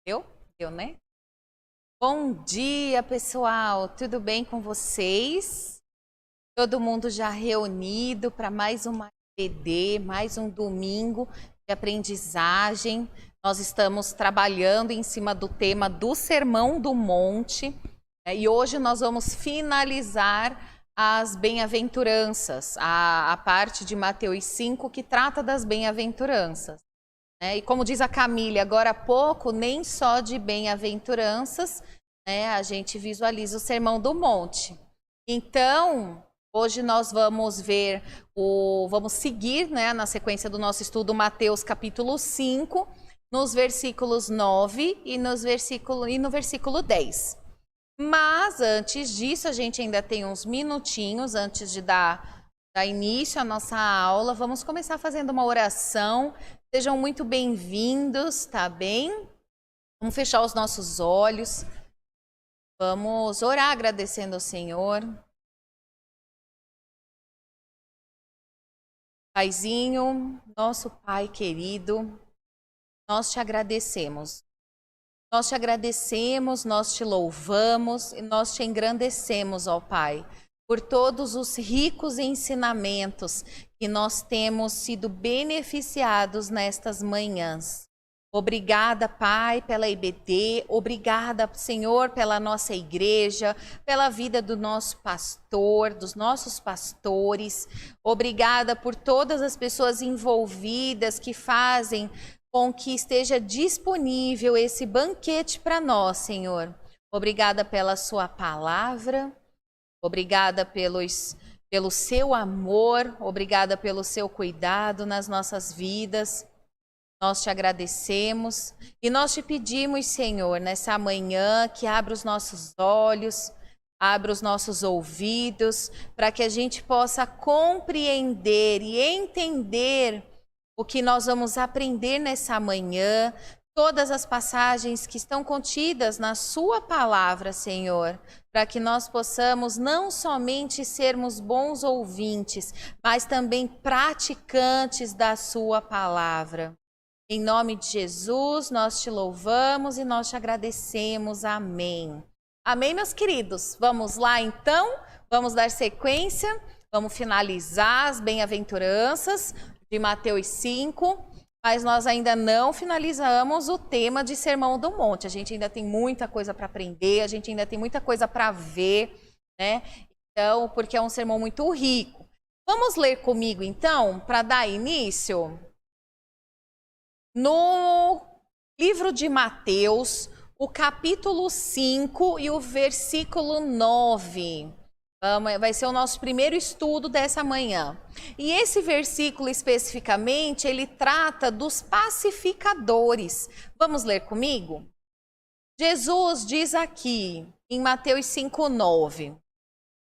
Deu? Deu, né? Bom dia, pessoal. Tudo bem com vocês? Todo mundo já reunido para mais uma ED, mais um domingo de aprendizagem. Nós estamos trabalhando em cima do tema do Sermão do Monte, né? E hoje nós vamos finalizar as bem-aventuranças, a parte de Mateus 5 que trata das bem-aventuranças. E como diz a Camille agora há pouco, nem só de bem-aventuranças, né, a gente visualiza o Sermão do Monte. Então, hoje nós vamos vamos seguir, né, na sequência do nosso estudo Mateus capítulo 5, nos versículos 9 e no versículo 10. Mas antes disso, a gente ainda tem uns minutinhos antes de dar início à nossa aula. Vamos começar fazendo uma oração. Sejam muito bem-vindos, tá bem? Vamos fechar os nossos olhos. Vamos orar agradecendo ao Senhor. Paizinho, nosso Pai querido, nós te agradecemos. Nós te agradecemos, nós te louvamos e nós te engrandecemos, ó Pai, por todos os ricos ensinamentos que nós temos sido beneficiados nestas manhãs. Obrigada, Pai, pela IBD, obrigada, Senhor, pela nossa igreja, pela vida do nosso pastor, dos nossos pastores. Obrigada por todas as pessoas envolvidas que fazem com que esteja disponível esse banquete para nós, Senhor. Obrigada pela sua palavra. Obrigada pelo seu amor, obrigada pelo seu cuidado nas nossas vidas. Nós te agradecemos e nós te pedimos, Senhor, nessa manhã que abra os nossos olhos, abra os nossos ouvidos, para que a gente possa compreender e entender o que nós vamos aprender nessa manhã, todas as passagens que estão contidas na sua palavra, Senhor, para que nós possamos não somente sermos bons ouvintes, mas também praticantes da sua palavra. Em nome de Jesus, nós te louvamos e nós te agradecemos. Amém. Amém, meus queridos? Vamos lá, então? Vamos dar sequência, vamos finalizar as bem-aventuranças de Mateus 5, mas nós ainda não finalizamos o tema de Sermão do Monte. A gente ainda tem muita coisa para aprender, a gente ainda tem muita coisa para ver, né? Então, porque é um sermão muito rico. Vamos ler comigo, então, para dar início? No livro de Mateus, o capítulo 5 e o versículo 9. Vai ser o nosso primeiro estudo dessa manhã. E esse versículo especificamente, ele trata dos pacificadores. Vamos ler comigo? Jesus diz aqui, em Mateus 5:9,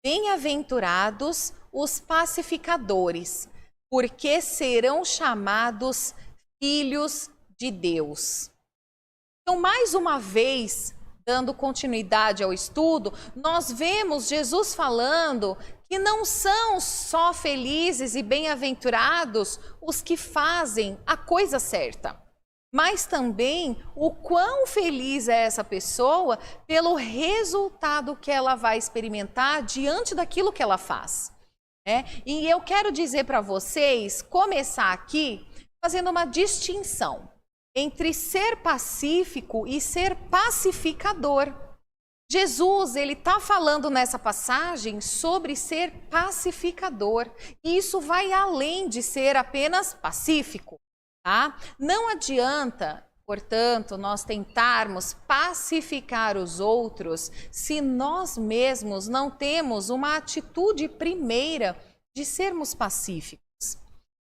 bem-aventurados os pacificadores, porque serão chamados filhos de Deus. Então, mais uma vez, dando continuidade ao estudo, nós vemos Jesus falando que não são só felizes e bem-aventurados os que fazem a coisa certa, mas também o quão feliz é essa pessoa pelo resultado que ela vai experimentar diante daquilo que ela faz. E eu quero dizer para vocês, começar aqui, fazendo uma distinção entre ser pacífico e ser pacificador. Jesus, ele está falando nessa passagem sobre ser pacificador. E isso vai além de ser apenas pacífico, tá? Não adianta, portanto, nós tentarmos pacificar os outros se nós mesmos não temos uma atitude primeira de sermos pacíficos.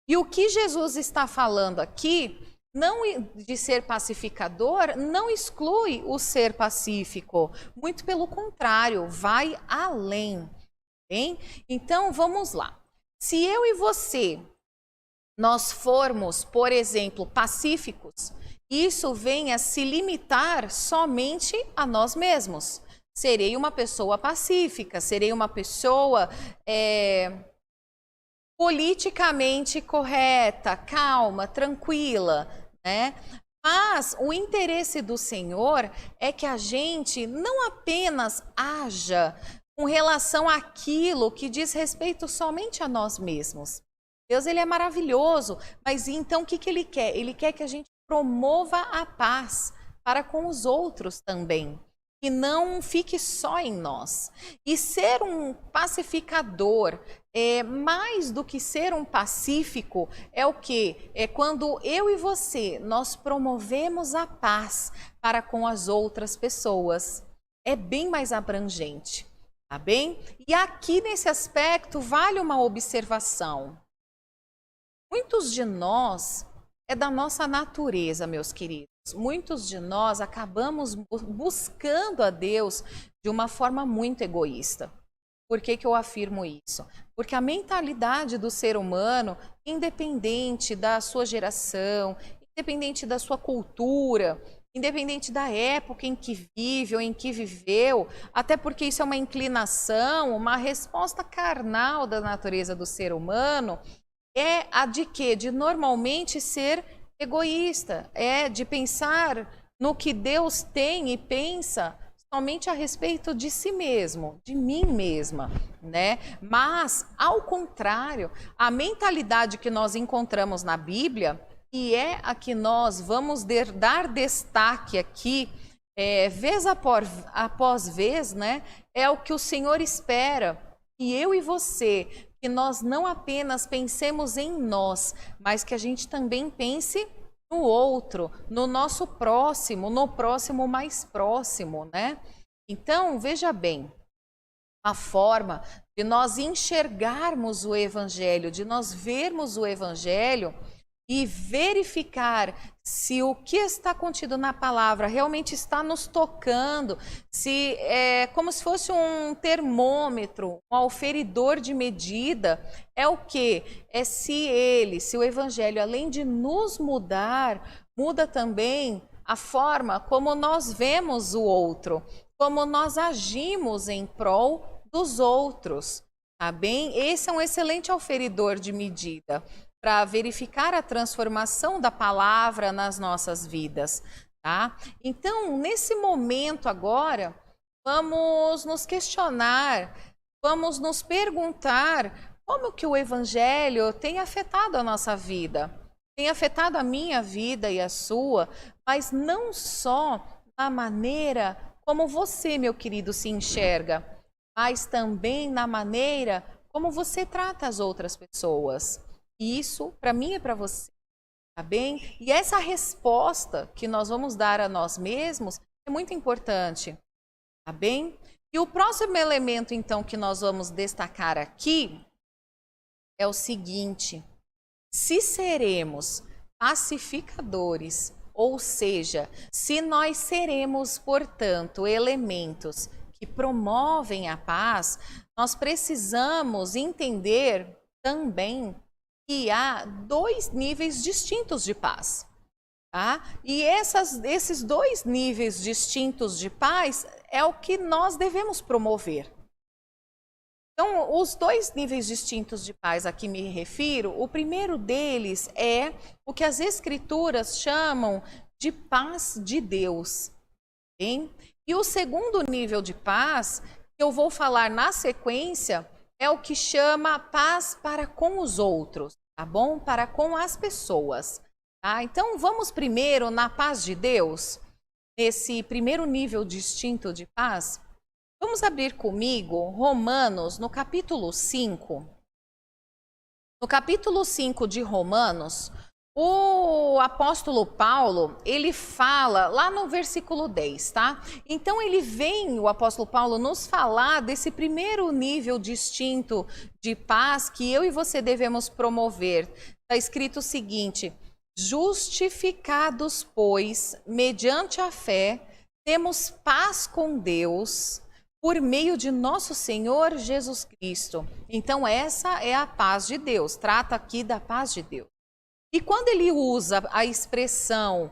E o que Jesus está falando aqui, não de ser pacificador, não exclui o ser pacífico. Muito pelo contrário, vai além. Bem? Então, vamos lá. Se eu e você, nós formos, por exemplo, pacíficos, isso vem a se limitar somente a nós mesmos. Serei uma pessoa pacífica, serei uma pessoa politicamente correta, calma, tranquila, né? Mas o interesse do Senhor é que a gente não apenas haja com relação àquilo que diz respeito somente a nós mesmos. Deus, ele é maravilhoso, mas então o que ele quer? Ele quer que a gente promova a paz para com os outros também, que não fique só em nós. E ser um pacificador, mais do que ser um pacífico, é o quê? É quando eu e você, nós promovemos a paz para com as outras pessoas. É bem mais abrangente, tá bem? E aqui nesse aspecto vale uma observação. Muitos de nós, é da nossa natureza, meus queridos, muitos de nós acabamos buscando a Deus de uma forma muito egoísta. Por que eu afirmo isso? Porque a mentalidade do ser humano, independente da sua geração, independente da sua cultura, independente da época em que vive ou em que viveu, até porque isso é uma inclinação, uma resposta carnal da natureza do ser humano, é a de quê? De normalmente ser egoísta, é de pensar no que Deus tem e pensa somente a respeito de si mesmo, de mim mesma, né? Mas, ao contrário, a mentalidade que nós encontramos na Bíblia, e é a que nós vamos dar destaque aqui, vez após vez, né? É o que o Senhor espera, que eu e você, que nós não apenas pensemos em nós, mas que a gente também pense no outro, no nosso próximo, no próximo mais próximo, né? Então, veja bem, a forma de nós enxergarmos o Evangelho, de nós vermos o Evangelho e verificar se o que está contido na palavra realmente está nos tocando, se é como se fosse um termômetro, um auferidor de medida, é o quê? É se o Evangelho, além de nos mudar, muda também a forma como nós vemos o outro, como nós agimos em prol dos outros, tá bem? Esse é um excelente auferidor de medida para verificar a transformação da palavra nas nossas vidas, tá? Então, nesse momento agora, vamos nos questionar, vamos nos perguntar como que o Evangelho tem afetado a nossa vida, tem afetado a minha vida e a sua, mas não só na maneira como você, meu querido, se enxerga, mas também na maneira como você trata as outras pessoas. E isso, para mim e para você, tá bem? E essa resposta que nós vamos dar a nós mesmos é muito importante, tá bem? E o próximo elemento, então, que nós vamos destacar aqui é o seguinte: se seremos pacificadores, ou seja, se nós seremos, portanto, elementos que promovem a paz, nós precisamos entender também que há dois níveis distintos de paz, tá? E esses dois níveis distintos de paz é o que nós devemos promover. Então, os dois níveis distintos de paz a que me refiro, o primeiro deles é o que as Escrituras chamam de paz de Deus, hein? E o segundo nível de paz, que eu vou falar na sequência, é o que chama paz para com os outros, tá bom? Para com as pessoas, tá? Então, vamos primeiro na paz de Deus, nesse primeiro nível distinto de paz. Vamos abrir comigo Romanos, no capítulo 5. No capítulo 5 de Romanos, o apóstolo Paulo, ele fala lá no versículo 10, tá? Então o apóstolo Paulo, nos falar desse primeiro nível distinto de paz que eu e você devemos promover. Está escrito o seguinte: justificados, pois, mediante a fé, temos paz com Deus por meio de nosso Senhor Jesus Cristo. Então essa é a paz de Deus, trata aqui da paz de Deus. E quando ele usa a expressão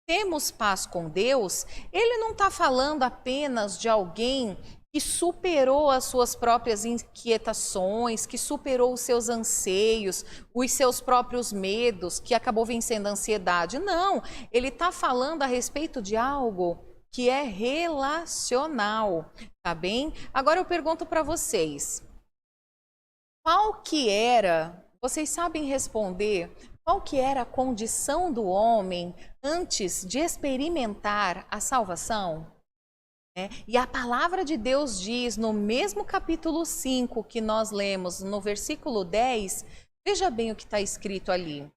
temos paz com Deus, ele não está falando apenas de alguém que superou as suas próprias inquietações, que superou os seus anseios, os seus próprios medos, que acabou vencendo a ansiedade. Não, ele está falando a respeito de algo que é relacional, tá bem? Agora eu pergunto para vocês, qual que era, vocês sabem responder, qual que era a condição do homem antes de experimentar a salvação? E a palavra de Deus diz no mesmo capítulo 5 que nós lemos, no versículo 10, veja bem o que está escrito ali.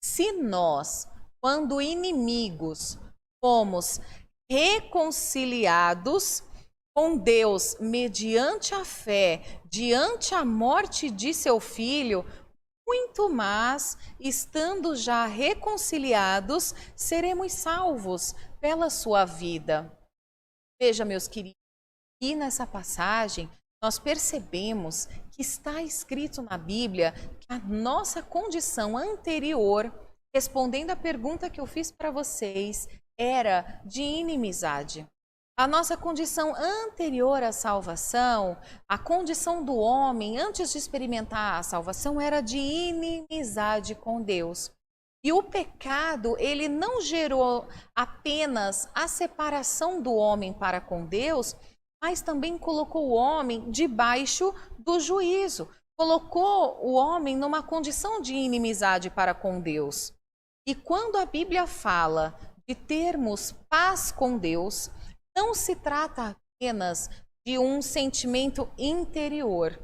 Se nós, quando inimigos, fomos reconciliados com Deus mediante a fé, diante a morte de seu filho, muito mais, estando já reconciliados, seremos salvos pela sua vida. Veja, meus queridos, aqui nessa passagem nós percebemos que está escrito na Bíblia que a nossa condição anterior, respondendo à pergunta que eu fiz para vocês, era de inimizade. A nossa condição anterior à salvação, a condição do homem antes de experimentar a salvação era de inimizade com Deus. E o pecado, ele não gerou apenas a separação do homem para com Deus, mas também colocou o homem debaixo do juízo. Colocou o homem numa condição de inimizade para com Deus. E quando a Bíblia fala de termos paz com Deus, não se trata apenas de um sentimento interior.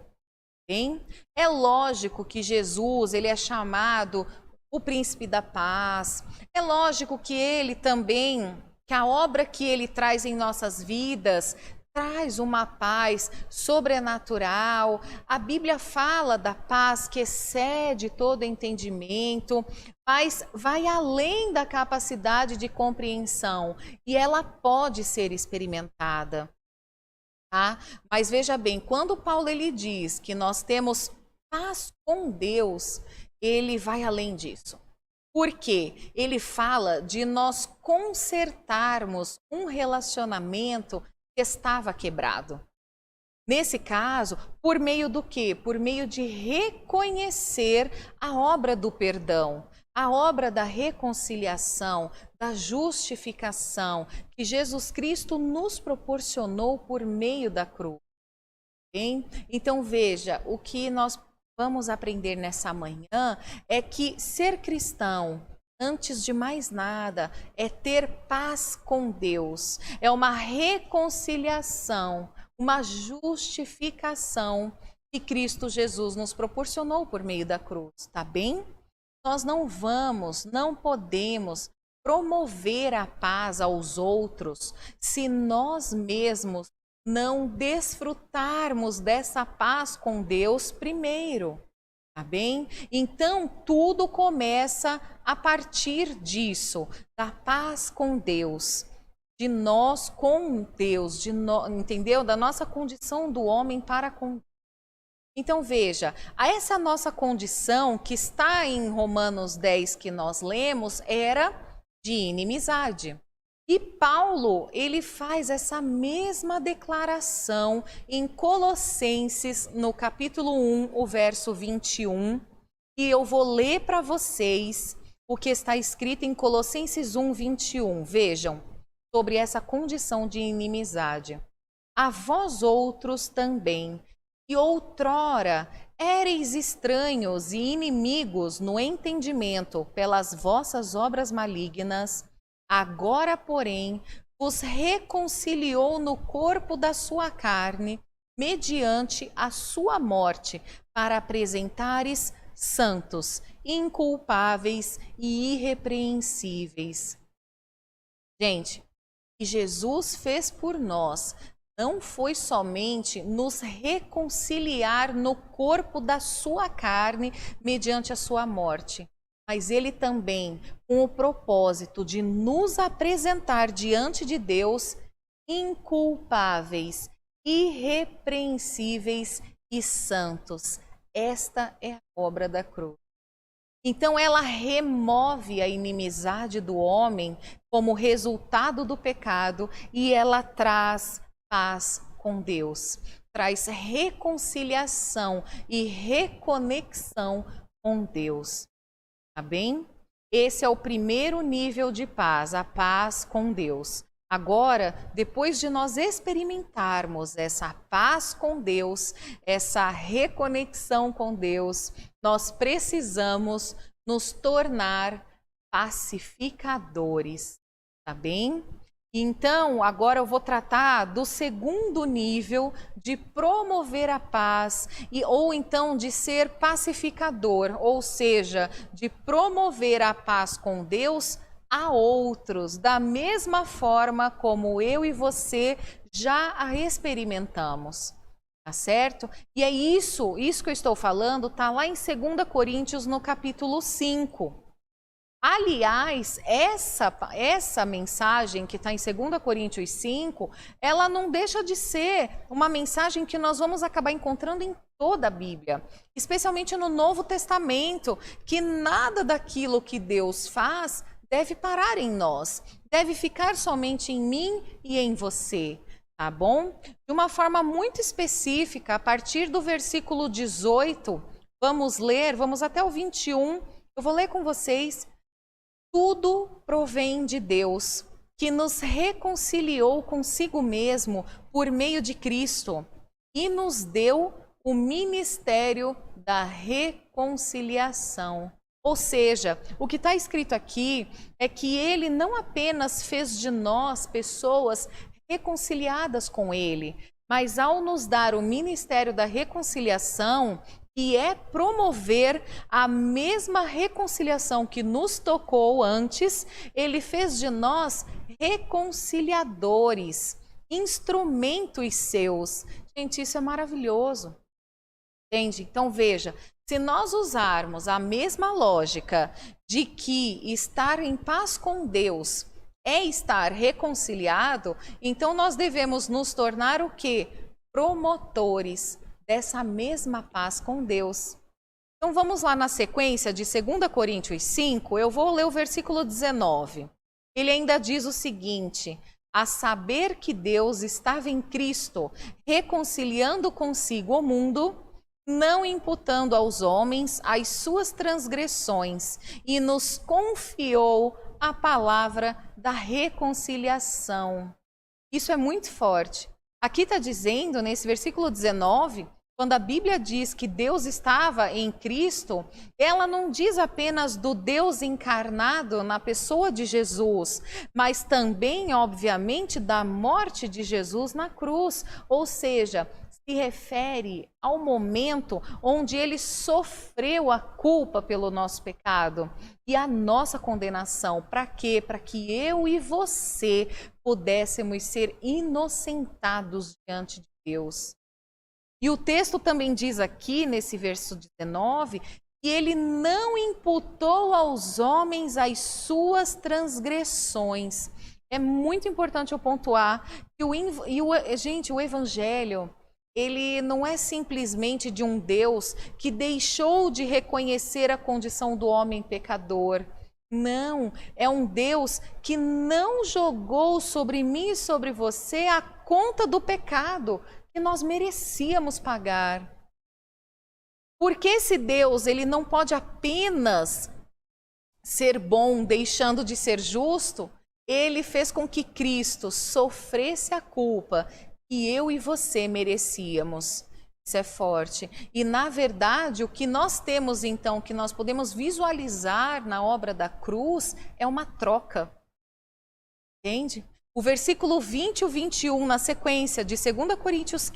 Bem? É lógico que Jesus, ele é chamado o príncipe da paz. É lógico que ele também, que a obra que ele traz em nossas vidas, traz uma paz sobrenatural. A Bíblia fala da paz que excede todo entendimento, mas vai além da capacidade de compreensão e ela pode ser experimentada. Tá? Mas veja bem, quando Paulo ele diz que nós temos paz com Deus, ele vai além disso. Porque ele fala de nós consertarmos um relacionamento que estava quebrado. Nesse caso, por meio do quê? Por meio de reconhecer a obra do perdão, a obra da reconciliação, da justificação que Jesus Cristo nos proporcionou por meio da cruz. Bem? Então veja, o que nós vamos aprender nessa manhã é que ser cristão, antes de mais nada, é ter paz com Deus, é uma reconciliação, uma justificação que Cristo Jesus nos proporcionou por meio da cruz, tá bem? Nós não podemos promover a paz aos outros se nós mesmos não desfrutarmos dessa paz com Deus primeiro, tá bem? Então, tudo começa a partir disso, da paz com Deus, de nós com Deus, entendeu? Da nossa condição do homem para com Deus. Então, veja, essa nossa condição que está em Romanos 10 que nós lemos era de inimizade. E Paulo, ele faz essa mesma declaração em Colossenses, no capítulo 1, o verso 21. E eu vou ler para vocês o que está escrito em Colossenses 1, 21. Vejam, sobre essa condição de inimizade. A vós outros também, que outrora éreis estranhos e inimigos no entendimento pelas vossas obras malignas, agora, porém, vos reconciliou no corpo da sua carne, mediante a sua morte, para apresentares santos, inculpáveis e irrepreensíveis. Gente, o que Jesus fez por nós não foi somente nos reconciliar no corpo da sua carne, mediante a sua morte, mas ele também, com o propósito de nos apresentar diante de Deus inculpáveis, irrepreensíveis e santos. Esta é a obra da cruz. Então ela remove a inimizade do homem como resultado do pecado e ela traz paz com Deus, traz reconciliação e reconexão com Deus. Tá bem? Esse é o primeiro nível de paz, a paz com Deus. Agora, depois de nós experimentarmos essa paz com Deus, essa reconexão com Deus, nós precisamos nos tornar pacificadores, tá bem? Então, agora eu vou tratar do segundo nível de promover a paz, ou então de ser pacificador, ou seja, de promover a paz com Deus a outros, da mesma forma como eu e você já a experimentamos, tá certo? E é isso que eu estou falando, tá lá em 2 Coríntios, no capítulo 5. Aliás, essa mensagem que está em 2 Coríntios 5, ela não deixa de ser uma mensagem que nós vamos acabar encontrando em toda a Bíblia, especialmente no Novo Testamento, que nada daquilo que Deus faz deve parar em nós, deve ficar somente em mim e em você, tá bom? De uma forma muito específica, a partir do versículo 18, vamos até o 21, eu vou ler com vocês. Tudo provém de Deus, que nos reconciliou consigo mesmo por meio de Cristo e nos deu o ministério da reconciliação. Ou seja, o que está escrito aqui é que Ele não apenas fez de nós pessoas reconciliadas com Ele, mas ao nos dar o ministério da reconciliação, que é promover a mesma reconciliação que nos tocou antes, Ele fez de nós reconciliadores, instrumentos seus. Gente, isso é maravilhoso. Entende? Então veja, se nós usarmos a mesma lógica de que estar em paz com Deus é estar reconciliado, então nós devemos nos tornar o quê? Promotores dessa mesma paz com Deus. Então vamos lá na sequência de 2 Coríntios 5, eu vou ler o versículo 19. Ele ainda diz o seguinte: a saber que Deus estava em Cristo, reconciliando consigo o mundo, não imputando aos homens as suas transgressões, e nos confiou a palavra da reconciliação. Isso é muito forte. Aqui está dizendo, nesse versículo 19, quando a Bíblia diz que Deus estava em Cristo, ela não diz apenas do Deus encarnado na pessoa de Jesus, mas também, obviamente, da morte de Jesus na cruz. Ou seja, se refere ao momento onde Ele sofreu a culpa pelo nosso pecado e a nossa condenação. Para quê? Para que eu e você pudéssemos ser inocentados diante de Deus. E o texto também diz aqui, nesse verso 19, que Ele não imputou aos homens as suas transgressões. É muito importante eu pontuar que o Evangelho, ele não é simplesmente de um Deus que deixou de reconhecer a condição do homem pecador. Não, é um Deus que não jogou sobre mim e sobre você a conta do pecado que nós merecíamos pagar. Porque esse Deus, ele não pode apenas ser bom deixando de ser justo, ele fez com que Cristo sofresse a culpa que eu e você merecíamos. Isso é forte. E, na verdade, o que nós temos, então, que nós podemos visualizar na obra da cruz, é uma troca. Entende? O versículo 20 e o 21, na sequência de 2 Coríntios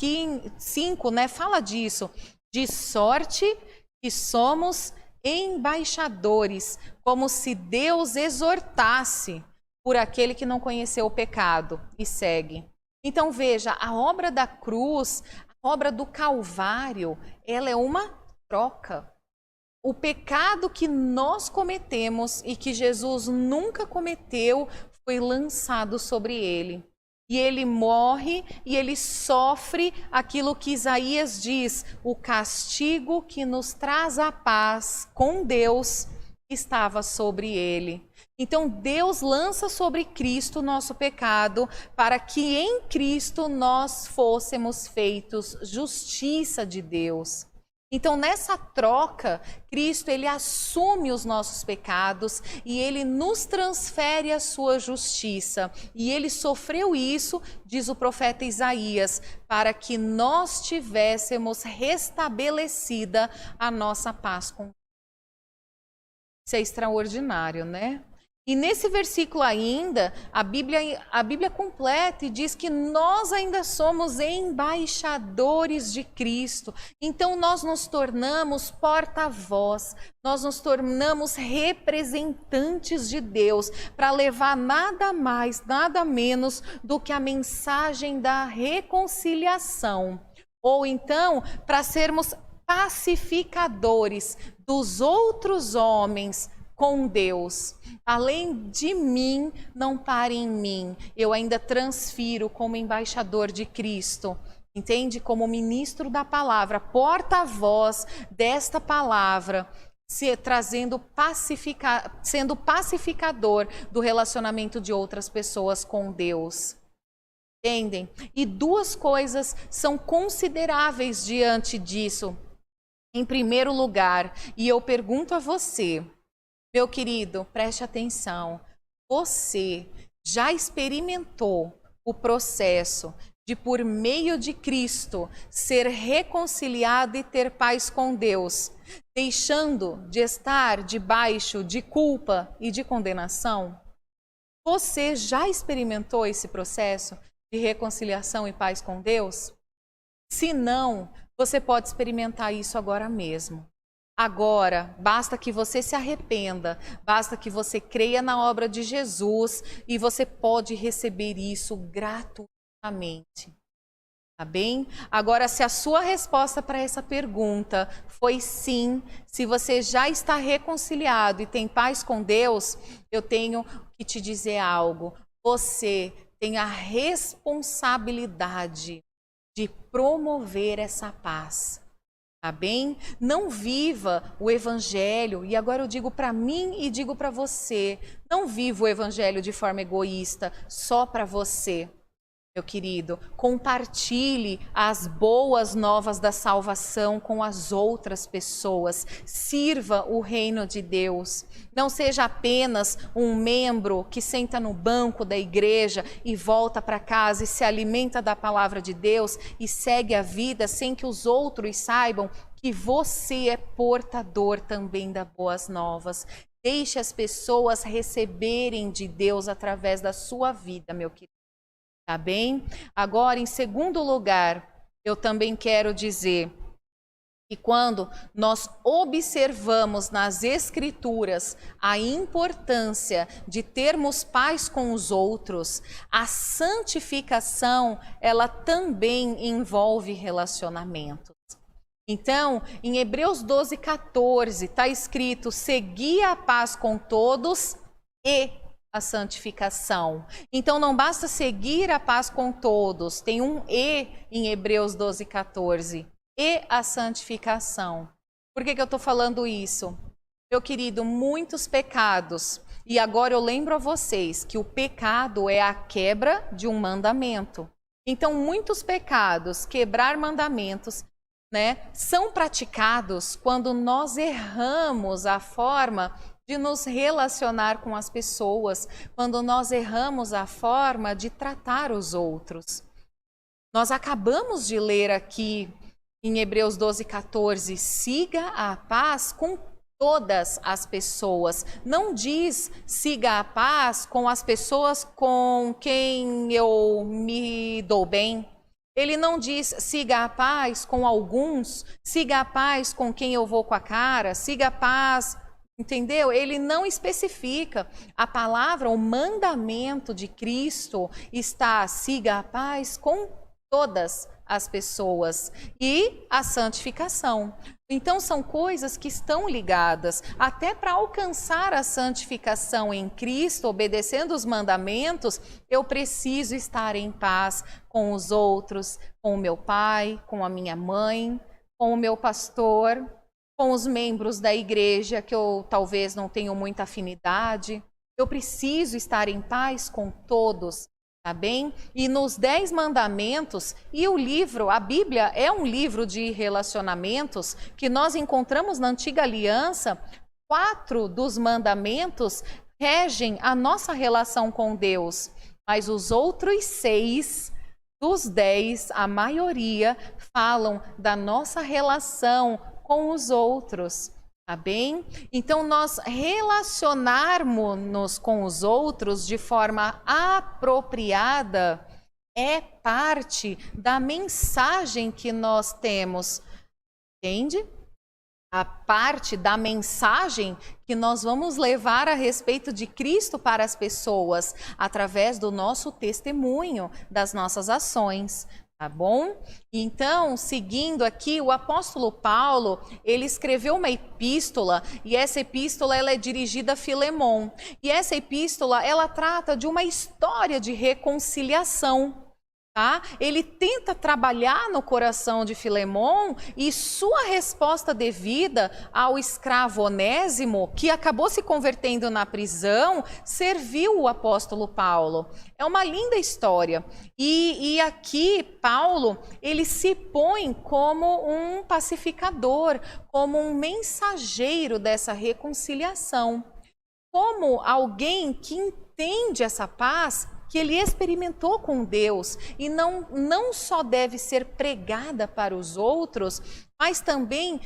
5, fala disso. De sorte que somos embaixadores, como se Deus exortasse por aquele que não conheceu o pecado. E segue. Então veja, a obra da cruz, a obra do Calvário, ela é uma troca. O pecado que nós cometemos e que Jesus nunca cometeu foi lançado sobre ele. E ele morre e ele sofre aquilo que Isaías diz, o castigo que nos traz a paz com Deus estava sobre ele. Então Deus lança sobre Cristo o nosso pecado, para que em Cristo nós fôssemos feitos justiça de Deus. Então nessa troca, Cristo ele assume os nossos pecados e ele nos transfere a sua justiça. E ele sofreu isso, diz o profeta Isaías, para que nós tivéssemos restabelecida a nossa paz com Deus. Isso é extraordinário, né? E nesse versículo ainda, a Bíblia completa e diz que nós ainda somos embaixadores de Cristo. Então nós nos tornamos porta-voz, nós nos tornamos representantes de Deus para levar nada mais, nada menos do que a mensagem da reconciliação. Ou então, para sermos pacificadores dos outros homens com Deus. Além de mim, não pare em mim. Eu ainda transfiro como embaixador de Cristo. Entende? Como ministro da palavra, porta-voz desta palavra, sendo pacificador do relacionamento de outras pessoas com Deus. Entendem? E duas coisas são consideráveis diante disso. Em primeiro lugar, e eu pergunto a você, meu querido, preste atenção, você já experimentou o processo de, por meio de Cristo, ser reconciliado e ter paz com Deus, deixando de estar debaixo de culpa e de condenação? Você já experimentou esse processo de reconciliação e paz com Deus? Se não, você pode experimentar isso agora mesmo. Agora, basta que você se arrependa, basta que você creia na obra de Jesus e você pode receber isso gratuitamente. Tá bem? Agora, se a sua resposta para essa pergunta foi sim, se você já está reconciliado e tem paz com Deus, eu tenho que te dizer algo. Você tem a responsabilidade de promover essa paz. Tá bem? Não viva o evangelho, e agora eu digo para mim e digo para você, não viva o evangelho de forma egoísta, só para você, meu querido. Compartilhe as boas novas da salvação com as outras pessoas. Sirva o reino de Deus. Não seja apenas um membro que senta no banco da igreja e volta para casa e se alimenta da palavra de Deus e segue a vida sem que os outros saibam que você é portador também das boas novas. Deixe as pessoas receberem de Deus através da sua vida, meu querido. Tá bem? Agora, em segundo lugar, eu também quero dizer que quando nós observamos nas Escrituras a importância de termos paz com os outros, a santificação, ela também envolve relacionamentos. Então, em Hebreus 12:14, está escrito: segui a paz com todos e a santificação. Então não basta seguir a paz com todos, tem um e em Hebreus 12:14, e a santificação. Por que eu estou falando isso? Meu querido, muitos pecados, e agora eu lembro a vocês que o pecado é a quebra de um mandamento. Então muitos pecados, quebrar mandamentos, né, são praticados quando nós erramos a forma de nos relacionar com as pessoas, quando nós erramos a forma de tratar os outros. Nós acabamos de ler aqui em Hebreus 12:14, siga a paz com todas as pessoas. Não diz siga a paz com as pessoas com quem eu me dou bem. Ele não diz siga a paz com alguns, siga a paz com quem eu vou com a cara, siga a paz. Entendeu? Ele não especifica. A palavra, o mandamento de Cristo está: siga a paz com todas as pessoas e a santificação. Então são coisas que estão ligadas. Até para alcançar a santificação em Cristo, obedecendo os mandamentos, eu preciso estar em paz com os outros, com o meu pai, com a minha mãe, com o meu pastor, com os membros da igreja que eu talvez não tenha muita afinidade. Eu preciso estar em paz com todos, tá bem? E nos 10 mandamentos, e o livro, a Bíblia é um livro de relacionamentos que nós encontramos na Antiga Aliança. 4 dos mandamentos regem a nossa relação com Deus, mas os outros 6 dos 10, a maioria, falam da nossa relação com os outros, tá bem? Então, nós relacionarmos-nos com os outros de forma apropriada é parte da mensagem que nós temos, entende? A parte da mensagem que nós vamos levar a respeito de Cristo para as pessoas, através do nosso testemunho, das nossas ações, tá bom? Então, seguindo aqui, o apóstolo Paulo, ele escreveu uma epístola, e essa epístola ela é dirigida a Filemon. E essa epístola, ela trata de uma história de reconciliação. Tá? Ele tenta trabalhar no coração de Filemon, e sua resposta devida ao escravo Onésimo, que acabou se convertendo na prisão, serviu o apóstolo Paulo. É uma linda história. E aqui Paulo, ele se põe como um pacificador, como um mensageiro dessa reconciliação, como alguém que entende essa paz que ele experimentou com Deus, e não só deve ser pregada para os outros, mas também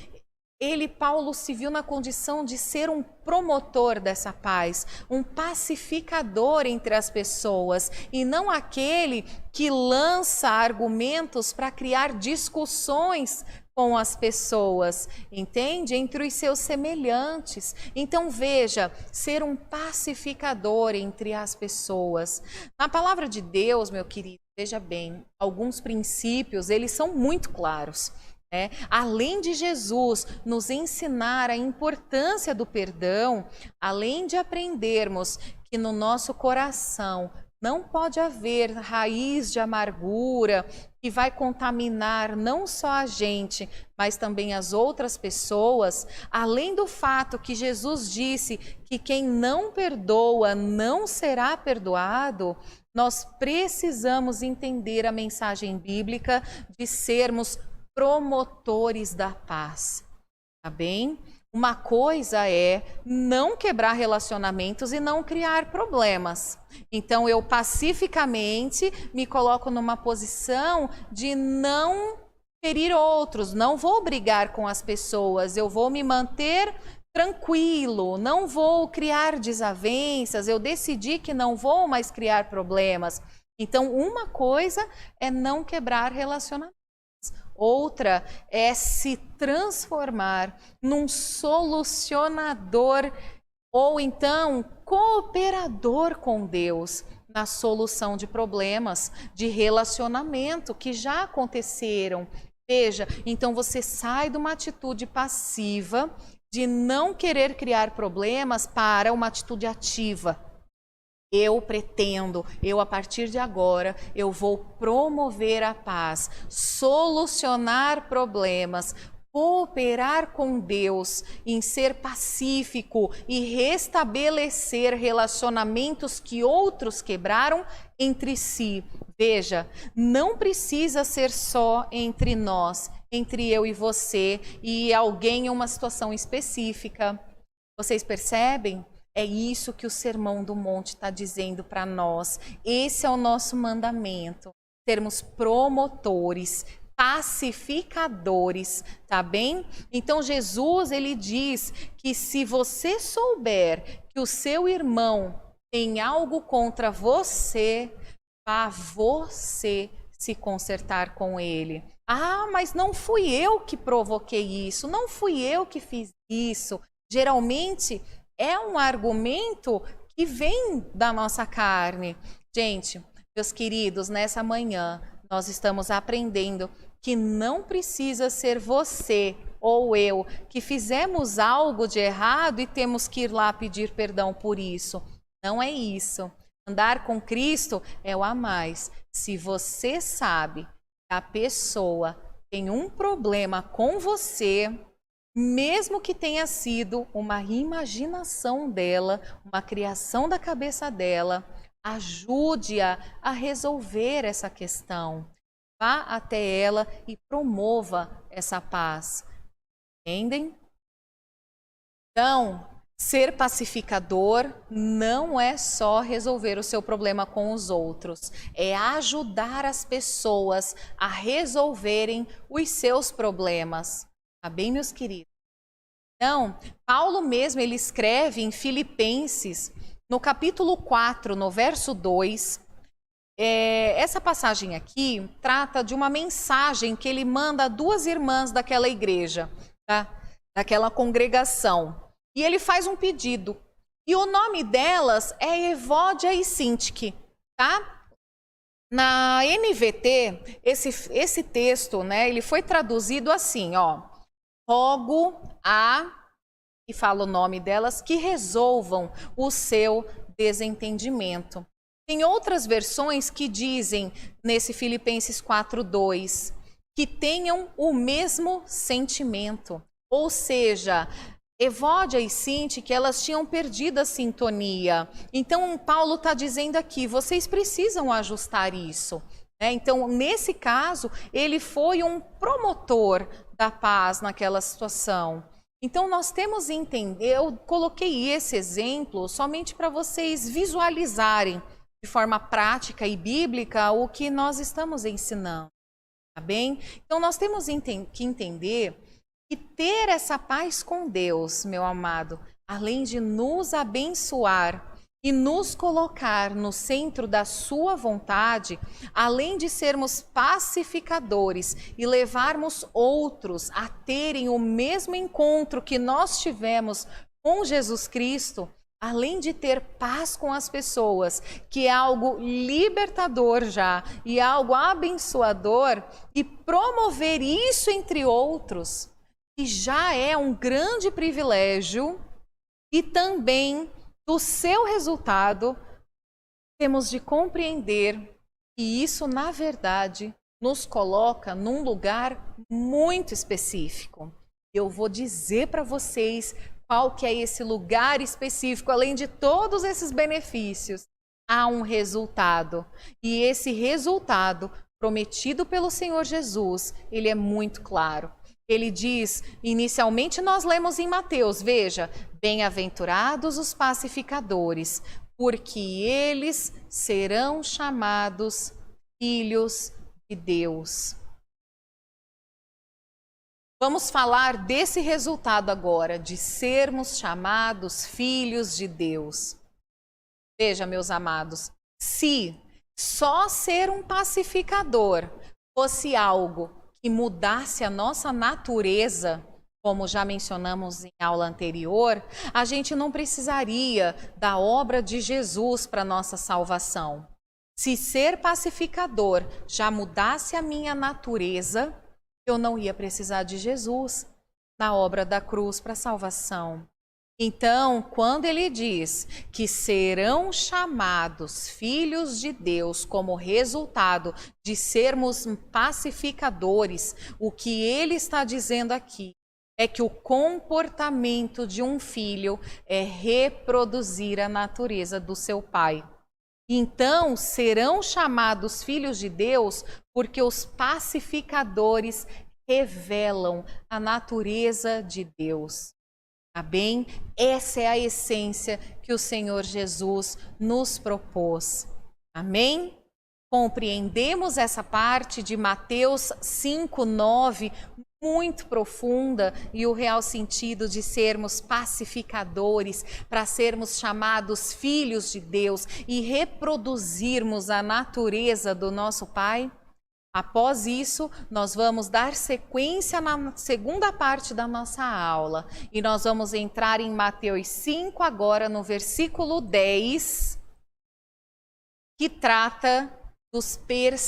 Paulo se viu na condição de ser um promotor dessa paz, um pacificador entre as pessoas, e não aquele que lança argumentos para criar discussões com as pessoas, entende? Entre os seus semelhantes. Então veja, ser um pacificador entre as pessoas. Na palavra de Deus, meu querido, veja bem, alguns princípios, eles são muito claros. Além de Jesus nos ensinar a importância do perdão, além de aprendermos que no nosso coração não pode haver raiz de amargura que vai contaminar não só a gente, mas também as outras pessoas, além do fato que Jesus disse que quem não perdoa não será perdoado, nós precisamos entender a mensagem bíblica de sermos promotores da paz, tá bem? Uma coisa é não quebrar relacionamentos e não criar problemas. Então, eu pacificamente me coloco numa posição de não ferir outros, não vou brigar com as pessoas, eu vou me manter tranquilo, não vou criar desavenças, eu decidi que não vou mais criar problemas. Então, uma coisa é não quebrar relacionamentos. Outra é se transformar num solucionador ou então cooperador com Deus na solução de problemas de relacionamento que já aconteceram. Veja, então você sai de uma atitude passiva de não querer criar problemas para uma atitude ativa. Eu pretendo, a partir de agora, eu vou promover a paz, solucionar problemas, cooperar com Deus em ser pacífico e restabelecer relacionamentos que outros quebraram entre si. Veja, não precisa ser só entre nós, entre eu e você e alguém em uma situação específica. Vocês percebem? É isso que o Sermão do Monte está dizendo para nós. Esse é o nosso mandamento. Sermos promotores, pacificadores, tá bem? Então Jesus, ele diz que se você souber que o seu irmão tem algo contra você, vá você se consertar com ele. Ah, mas não fui eu que provoquei isso, não fui eu que fiz isso. Geralmente é um argumento que vem da nossa carne. Gente, meus queridos, nessa manhã nós estamos aprendendo que não precisa ser você ou eu que fizemos algo de errado e temos que ir lá pedir perdão por isso. Não é isso. Andar com Cristo é o a mais. Se você sabe que a pessoa tem um problema com você, mesmo que tenha sido uma imaginação dela, uma criação da cabeça dela, ajude-a a resolver essa questão. Vá até ela e promova essa paz. Entendem? Então, ser pacificador não é só resolver o seu problema com os outros, é ajudar as pessoas a resolverem os seus problemas. Tá bem, meus queridos? Então, Paulo mesmo, ele escreve em Filipenses, no capítulo 4, no verso 2, essa passagem aqui trata de uma mensagem que ele manda a duas irmãs daquela igreja, tá? Daquela congregação. E ele faz um pedido. E o nome delas é Evódia e Sintique, tá? Na NVT, esse texto, né, ele foi traduzido assim, ó. Rogo a, e fala o nome delas, que resolvam o seu desentendimento. Tem outras versões que dizem, nesse Filipenses 4:2, que tenham o mesmo sentimento. Ou seja, Evódia e Sintique, elas tinham perdido a sintonia. Então, Paulo está dizendo aqui, vocês precisam ajustar isso. Então, nesse caso, ele foi um promotor da paz naquela situação. Então, nós temos que entender, eu coloquei esse exemplo somente para vocês visualizarem de forma prática e bíblica o que nós estamos ensinando, tá bem? Então, nós temos que entender que ter essa paz com Deus, meu amado, além de nos abençoar e nos colocar no centro da sua vontade, além de sermos pacificadores e levarmos outros a terem o mesmo encontro que nós tivemos com Jesus Cristo, além de ter paz com as pessoas, que é algo libertador já e algo abençoador, e promover isso entre outros, que já é um grande privilégio, e também do seu resultado, temos de compreender que isso, na verdade, nos coloca num lugar muito específico. Eu vou dizer para vocês qual que é esse lugar específico, além de todos esses benefícios. Há um resultado, e esse resultado prometido pelo Senhor Jesus, ele é muito claro. Ele diz, inicialmente nós lemos em Mateus, veja, bem-aventurados os pacificadores, porque eles serão chamados filhos de Deus. Vamos falar desse resultado agora, de sermos chamados filhos de Deus. Veja, meus amados, se só ser um pacificador fosse algo que mudasse a nossa natureza, como já mencionamos em aula anterior, a gente não precisaria da obra de Jesus para nossa salvação. Se ser pacificador já mudasse a minha natureza, eu não ia precisar de Jesus na obra da cruz para salvação. Então, quando ele diz que serão chamados filhos de Deus como resultado de sermos pacificadores, o que ele está dizendo aqui é que o comportamento de um filho é reproduzir a natureza do seu pai. Então, serão chamados filhos de Deus porque os pacificadores revelam a natureza de Deus. Tá bem? Essa é a essência que o Senhor Jesus nos propôs. Amém? Compreendemos essa parte de Mateus 5:9, muito profunda, e o real sentido de sermos pacificadores, para sermos chamados filhos de Deus e reproduzirmos a natureza do nosso Pai? Após isso, nós vamos dar sequência na segunda parte da nossa aula. E nós vamos entrar em Mateus 5 agora, no versículo 10, que trata dos perseguidores.